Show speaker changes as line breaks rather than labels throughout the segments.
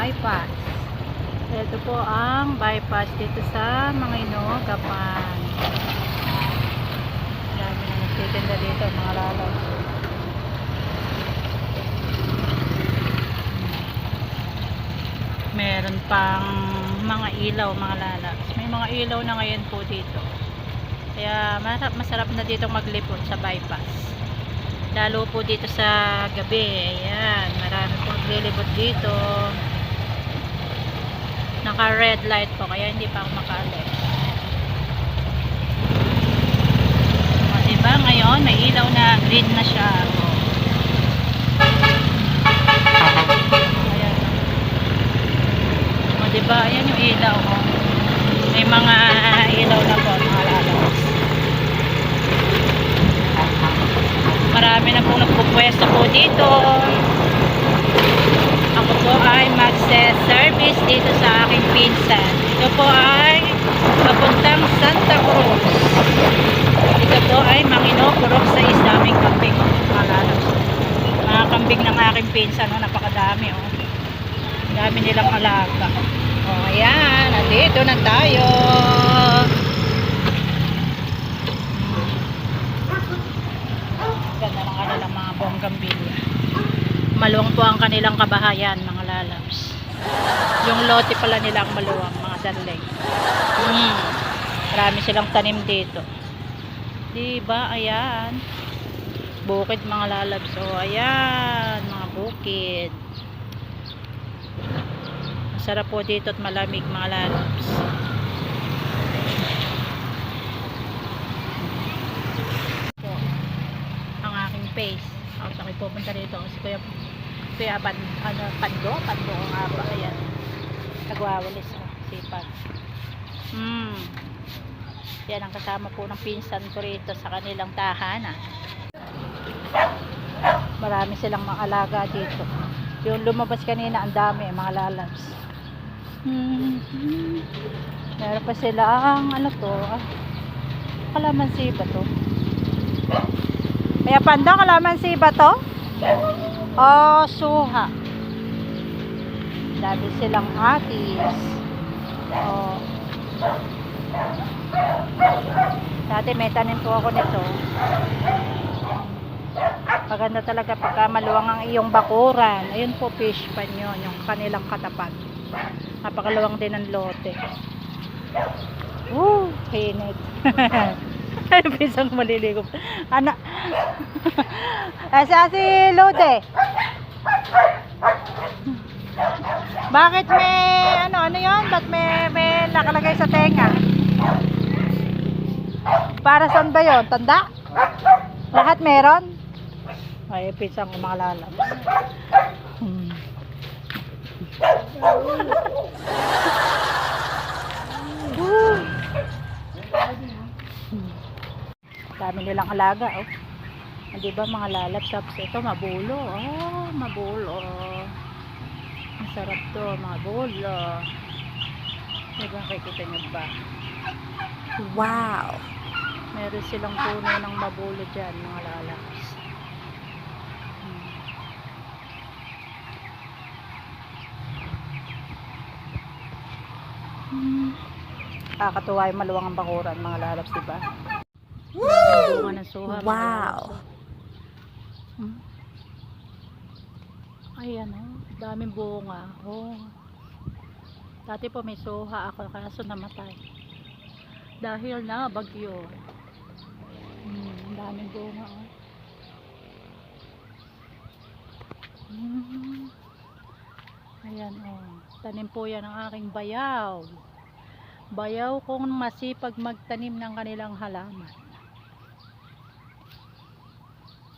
bypass. Ito po ang bypass dito sa Mangino, Gapan. Dami na nagtitinda dito mga lalaw. Meron pang mga ilaw mga lalabs. May mga ilaw na ngayon po dito. Kaya masarap na dito maglipot sa bypass. Lalo po dito sa gabi. Ayan, marami po naglilibot dito. Naka red light po kaya hindi pa ako makaalis. Diba ngayon may ilaw na green na siya. Diba? Ayan yung ilaw ko. May mga ilaw na po mga lalabas. Marami na pong nagpupwesto po dito. Ako po ay magse-service dito sa aking pinsan. Ito po ay papuntang Santa Cruz. Ito po ay Mangino, Purok sa daming kambing mga lalabas. Mga kambing ng aking pinsan. Napakadami oh. Dami nilang alaga. Oh, ayan, nandito na tayo. Ganda ng kanilang mga bonggambilya. Maluwang po ang kanilang kabahayan, mga lalabs. Yung lote pala nila ang maluwang, mga darling. Marami silang tanim dito. Diba, ayan. Bukid, mga lalabs. Oh, ayan, mga bukid. Sarap po dito at malamig mga lalabs. Ito ang aking face. Ako pupunta dito kasi kuya Pando ang aba. Ayan, nagwawalis sipag. Yan ang kasama po ng pinsan ko rito sa kanilang tahanan. Marami silang mga alaga dito. Yung lumabas kanina ang dami mga lalabs. Meron pa silang ano to, kalamansi ba to? Kaya Pando, kalamansi ba to? Oh, suha. Dami silang atis. Oh. Dati may tanim po ako nito. Maganda talaga pagka maluwang ang iyong bakuran. Ayun po, fish pan yun, yung kanilang katapat. Napakaluwang din ang lote. Hinit. Ay, pisang maliligo. Ano? Si Lote. Bakit may ano yun? Ba't may nakalagay sa tenga? Para saan ba yun? Tanda? Lahat meron? Ay, pisang mga lalabs. Dami nilang alaga oh. Hindi ba mga lalabs? Ito mabulo. Oh, mabulo. Masarap to, mabulo. Diba nakikita nyo ba? Wow! Meron silang puno ng mabulo dyan mga lalabs. Kakatuwa yung maluwang ang bakuran mga lalabs, diba? Bunga ng suha. Wow! Ayan oh, daming bunga. Oh. Dati po may suha ako kaso namatay. Dahil na bagyo. Daming bunga oh. Ayan oh. Tanim po yan ang aking bayaw. Bayaw kung masipag magtanim ng kanilang halaman.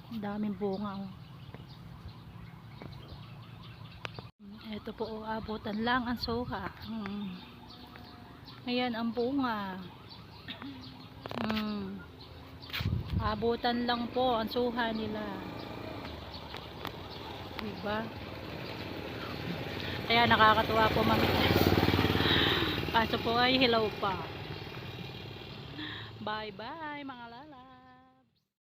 Daming bunga oh. Ito po oh, abutan lang ang suha. Ayan ang bunga. Abutan lang po ang suha nila. Diba? Kaya nakakatuwa po mamitas. Kaso po ay hilaw pa. Bye bye mga